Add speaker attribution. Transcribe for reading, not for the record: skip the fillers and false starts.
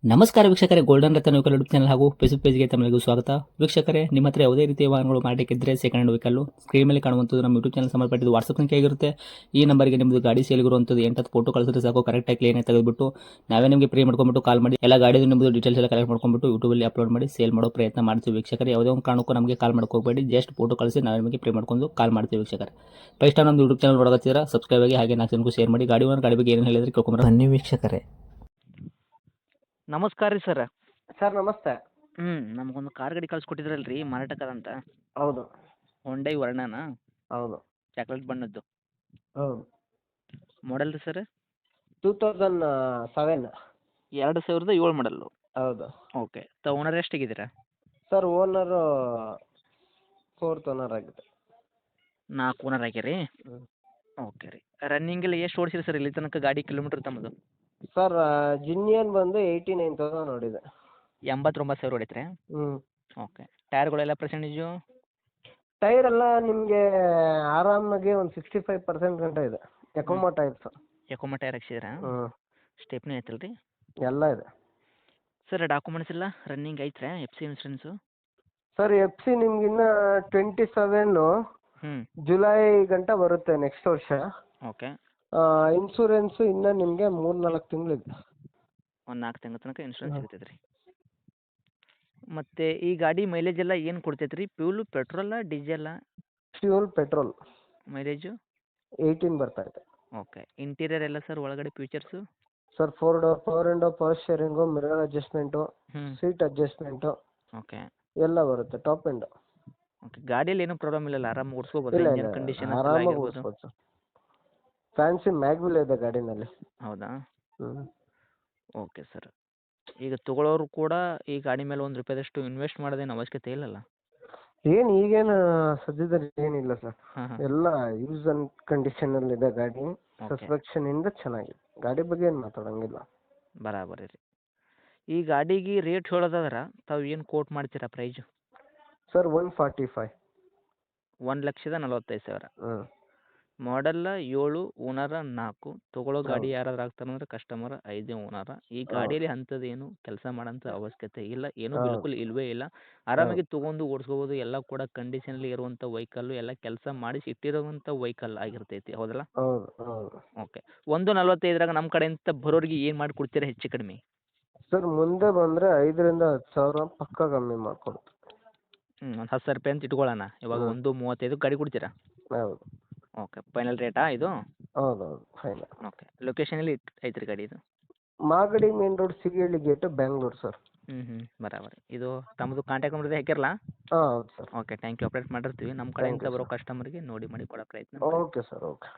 Speaker 1: ನಮಸ್ಕಾರ ವೀಕ್ಷಕರೇ, ಗೋಲ್ಡನ್ ರತ್ನ vehicle YouTube channel ಹಾಗೂ ಫೇಸ್ಬುಕ್ ಪೇಜ್ಗೆ ತಮಗೂ ಸ್ವಾಗತ. ವೀಕ್ಷಕರೇ, ನಿಮ್ಮ ಹತ್ರ ಯಾವುದೇ ರೀತಿಯ ವಾಹನಗಳು ಮಾರಾಟಕ್ಕಿದ್ದರೆ ಸೆಕೆಂಡ್ ಹ್ಯಾಂಡ್ ವೆಹಿಕಲ್ ಸ್ಕ್ರೀನ್ ಮೇಲೆ ಕಾಣುವಂಥದ್ದು ನಮ್ಮ ಯೂಟ್ಯೂಬ್ ಚಾನಲ್ ಸಂಬಂಧಪಟ್ಟಿದ್ದು ವಾಟ್ಸಪ್ ಸಂಖ್ಯೆ ಆಗಿರುತ್ತೆ. ಈ ನಂಬರ್ಗೆ ನಿಮ್ಮದು ಗಾಡಿ ಸೇಲ್ಗಿರುವಂಥದ್ದು 8 ಫೋಟೋ ಕಳಿಸಿದ್ರೆ ಸಾಕು, ಕರೆಕ್ಟಾಗಿ ಕ್ಲೀನಾಗಿ ತೆಗೆದುಬಿಟ್ಟು ನಾವೇ ನಿಮಗೆ ಪ್ರೀ ಮಾಡ್ಕೊಂಡ್ಬಿಟ್ಟು ಕಾಲ್ ಮಾಡಿ ಎಲ್ಲ ಗಾಡಿದು ನಿಮ್ಮದು ಡೀಟೇಲ್ಸ್ ಎಲ್ಲ ಕಲೆಕ್ಟ್ ಮಾಡ್ಕೊಂಡ್ಬಿಟ್ಟು ಯೂಟ್ಯೂಬಲ್ಲಿ ಅಪ್ಲೋಡ್ ಮಾಡಿ ಸೇಲ್ ಮಾಡೋ ಪ್ರಯತ್ನ ಮಾಡ್ತೀವಿ. ವೀಕ್ಷಕರೇ, ಯಾವುದೇ ಒಂದು ಕಾರಣಕ್ಕೂ ನಮಗೆ ಕಾಲ್ ಹೋಗಬೇಡಿ, ಜಸ್ಟ್ ಫೋಟೋ ಕಳಿಸಿ ನಾವೇ ನಿಮಗೆ ಪ್ರೀ ಮಾಡ್ಕೊಂಡು ಕಾಲ್ ಮಾಡ್ತೀವಿ. ವೀಕ್ಷಕರೇ, ಫಸ್ಟ್ ಟೈಮ್ ನಮ್ಮ ಯೂಟ್ಯೂಬ್ ಚಾನಲ್ ನೋಡೋತ್ತಿರ ಸಬ್ಸ್ಕ್ರೈಬ್ ಆಗಿ ಹಾಗೆ 4 ಜನಕ್ಕೂ ಶೇರ್ ಮಾಡಿ. ಗಾಡಿ ಬಗ್ಗೆ ಏನು ಹೇಳಿದ್ರೆ ಕೇಳ್ಕೊಂಬರ ಬನ್ನಿ ವೀಕ್ಷಕರೇ.
Speaker 2: ನಮಸ್ಕಾರ ರೀ ಸರ್.
Speaker 3: ಸರ್ ನಮಸ್ತೆ.
Speaker 2: ನಮಗೊಂದು ಕಾರ್ ಗಾಡಿ ಕಳ್ಸಿಕೊಟ್ಟಿದ್ರಲ್ಲ ರೀ ಮಾರಾಟಕ್ಕದಂತ.
Speaker 3: ಹೌದು.
Speaker 2: ಹೊಂಡೈ ವರ್ಣನಾ?
Speaker 3: ಹೌದು.
Speaker 2: ಚಾಕ್ಲೇಟ್ ಬಣ್ಣದ್ದು.
Speaker 3: ಹೌದು.
Speaker 2: ಮಾಡೆಲ್ ರೀ ಸರ್?
Speaker 3: 2007.
Speaker 2: 2007 ಮಾಡಲ್ಲು.
Speaker 3: ಹೌದು.
Speaker 2: ಓಕೆ. ಓನರ್ ಎಷ್ಟಾಗಿದ್ದೀರಾ?
Speaker 3: ಸರ್ ಓನರು 4th ಓನರ್ ಆಗಿದೆ.
Speaker 2: 4 ಓನರ್ ಆಗ್ಯಾರಿ? ಓಕೆ ರೀ. ರನ್ನಿಂಗ್ ಎಲ್ಲ ಎಷ್ಟು ಓಡಿಸಿರಿ ಸರ್ ಇಲ್ಲಿ ತನಕ ಗಾಡಿ ಕಿಲೋಮೀಟ್ರ್ ತಮ್ಮದು?
Speaker 3: ಸರ್ ಜಿನಿಯನ್ ಬಂದು 89,000 ನೋಡಿದೆ.
Speaker 2: 89,000 ಹೊಡೈತ್ರಿ? ಓಕೆ. ಟೈರ್ಗಳೆಲ್ಲ ಪರ್ಸೆಂಟೇಜು?
Speaker 3: ಟೈರ್ ಎಲ್ಲ ನಿಮಗೆ ಆರಾಮಾಗಿ ಒಂದು 65% ಗಂಟ ಇದೆ. ಎಕೋಮಾ ಟೈರ್ಸ್.
Speaker 2: ಎಕೋಮಾ ಟೈರ್ ಹಾಕ್ಸಿದ್ರಾ? ಸ್ಟೆಪ್ನಿ ಐತಲ್ಲ ರೀ?
Speaker 3: ಎಲ್ಲ ಇದೆ.
Speaker 2: ಸರ್ ಡಾಕ್ಯುಮೆಂಟ್ಸ್ ಎಲ್ಲ ರನ್ನಿಂಗ್ ಐತ್ರಾ? F C insurance?
Speaker 3: Sir F C ನಿಮ್ಗಿನ್ನ 27 ಜುಲೈ ಗಂಟ ಬರುತ್ತೆ ನೆಕ್ಸ್ಟ್ ವರ್ಷ.
Speaker 2: ಓಕೆ.
Speaker 3: ಇನ್ಸೂರೆನ್ಸು ಇನ್ನು ನಿಮಗೆ 3-4 ತಿಂಗಳಿದೆ.
Speaker 2: ಒಂದು 4 ತಿಂಗಳ ತನಕ ಇನ್ಶೂರೆನ್ಸ್ ಸಿಗ್ತೈತೆ ರೀ. ಮತ್ತು ಈ ಗಾಡಿ ಮೈಲೇಜ್ ಎಲ್ಲ ಏನು ಕೊಡ್ತೈತೆ ರೀ? ಫ್ಯೂಲು ಪೆಟ್ರೋಲ ಡೀಸೆಲ್ಲ?
Speaker 3: Fuel petrol.
Speaker 2: ಮೈಲೇಜು?
Speaker 3: 18 ಬರ್ತಾ ಇದೆ.
Speaker 2: ಓಕೆ. ಇಂಟೀರಿಯರ್ ಎಲ್ಲ ಸರ್ ಒಳಗಡೆ features?
Speaker 3: Sir 4 door power window, power steering, mirror adjustment, seat adjustment
Speaker 2: okay.
Speaker 3: ಎಲ್ಲ ಬರುತ್ತೆ. Top end.
Speaker 2: ಓಕೆ. ಗಾಡಿಯಲ್ಲಿ ಏನೂ ಪ್ರಾಬ್ಲಮ್ ಇಲ್ಲಲ್ಲ? ಆರಾಮಾಗಿ ಓಡಿಸ್ಕೋಬೋದು?
Speaker 3: ಇಲ್ಲ
Speaker 2: ಇಂಜನ್ ಕಂಡೀಷನ್
Speaker 3: ಆರಾಮಾಗಿ
Speaker 2: ಆಗಿರ್ಬೋದು?
Speaker 3: ಓಡಿಸ್ಬೋದು ಸರ್. ಫ್ಯಾನ್ಸಿ ಮ್ಯಾಗ್ವಿಲ್ ಇದೆ ಗಾಡಿನಲ್ಲಿ.
Speaker 2: ಹೌದಾ?
Speaker 3: ಹ್ಞೂ.
Speaker 2: Okay sir. ಈಗ ತೊಗೊಳೋರು ಕೂಡ ಈ ಗಾಡಿ ಮೇಲೆ ಒಂದು ರೂಪಾಯಿದಷ್ಟು ಇನ್ವೆಸ್ಟ್ ಮಾಡೋದೇನು ಅವಶ್ಯಕತೆ ಇಲ್ಲಲ್ಲ?
Speaker 3: ಈಗೇನು ಸದ್ಯದಲ್ಲಿ ಏನಿಲ್ಲ ಸರ್.
Speaker 2: ಹಾಂ ಹಾಂ.
Speaker 3: ಎಲ್ಲ ಯೂಸ್ ಅಂಡ್ ಕಂಡೀಷನಲ್ಲಿದೆ ಗಾಡಿ.
Speaker 2: ಓಕೆ.
Speaker 3: ಸಸ್ಪೆಕ್ಷನಿಂದ ಚೆನ್ನಾಗಿದೆ. ಗಾಡಿ ಬಗ್ಗೆ ಏನು ಮಾತಾಡೋಂಗಿಲ್ಲ.
Speaker 2: ಬರಾಬರಿ ರೀ. ಈ ಗಾಡಿಗೆ ರೇಟ್ ಹೇಳೋದಾದ್ರೆ ತಾವು ಏನು ಕೋಟ್ ಮಾಡ್ತೀರಾ ಪ್ರೈಜು?
Speaker 3: ಸರ್ 145.
Speaker 2: 1,45,000.
Speaker 3: ಹ್ಞೂ.
Speaker 2: ಮಾಡೆಲ್ಲ 7, ಓನರ 4. ತೊಗೊಳ್ಳೋ ಗಾಡಿ ಯಾರಾದ್ರು ಆಗ್ತಾರಂದ್ರೆ ಕಸ್ಟಮರ್ 5ನೇ ಓನರ. ಈ ಗಾಡಿಯಲ್ಲಿ ಅಂಥದ್ದು ಏನು ಕೆಲಸ ಮಾಡೋಂಥ ಅವಶ್ಯಕತೆ ಇಲ್ಲ, ಏನು ಬಿಲ್ಕುಲ್ ಇಲ್ಲವೇ ಇಲ್ಲ. ಆರಾಮಾಗಿ ತೊಗೊಂಡು ಓಡಿಸ್ಕೋಬೋದು. ಎಲ್ಲ ಕೂಡ ಕಂಡೀಷನಲ್ಲಿ ಇರುವಂಥ ವೆಹಿಕಲ್ಲು, ಎಲ್ಲ ಕೆಲಸ ಮಾಡಿಸಿ ಇಟ್ಟಿರುವಂಥ ವೆಹಿಕಲ್ ಆಗಿರ್ತೈತಿ. ಹೌದಲ್ಲ?
Speaker 3: ಹೌದು ಹೌದು.
Speaker 2: ಓಕೆ. 1,45 ನಮ್ಮ ಕಡೆಯಿಂದ ಬರೋರಿಗೆ ಏನು ಮಾಡಿ ಕೊಡ್ತೀರಾ ಹೆಚ್ಚು ಕಡಿಮೆ?
Speaker 3: ಸರ್ ಮುಂದೆ ಬಂದರೆ 5,000-10,000 ಪಕ್ಕ ಕಮ್ಮಿ ಮಾಡಿಕೊಡ್ತೀವಿ.
Speaker 2: ಒಂದು 10,000 ರೂಪಾಯಿ ಅಂತ ಇಟ್ಕೊಳ್ಳೋಣ. ಇವಾಗ 1,35 ಗಾಡಿ ಕೊಡ್ತೀರಾ?
Speaker 3: ಹೌದು.
Speaker 2: ಓಕೆ. ಫೈನಲ್ ರೇಟಾ ಇದು?
Speaker 3: ಹೌದೌದು ಫೈನಲ್.
Speaker 2: ಓಕೆ. ಲೊಕೇಶನ್ ಎಲ್ಲಿ ಐತ್ರಿ ಗಾಡಿ ಇದು?
Speaker 3: Magadi main road, Sigehalli gate, Bengaluru sir.
Speaker 2: ಬರಾಬರಿ. ಇದು ತಮ್ಮದು ಕಾಂಟ್ಯಾಕ್ಟ್ ನಂಬರ್ ಹಾಕಿರಲ್ಲ?
Speaker 3: ಹಾಂ ಹೌದು sir.
Speaker 2: Okay. Thank you. Update ಮಾಡಿರ್ತೀವಿ. ನಮ್ಮ ಕಡೆಯಿಂದ ಬರೋ ಕಸ್ಟಮರ್ಗೆ ನೋಡಿ ಮಾಡಿ ಕೊಡೋ ಪ್ರಯತ್ನ.
Speaker 3: Okay sir okay.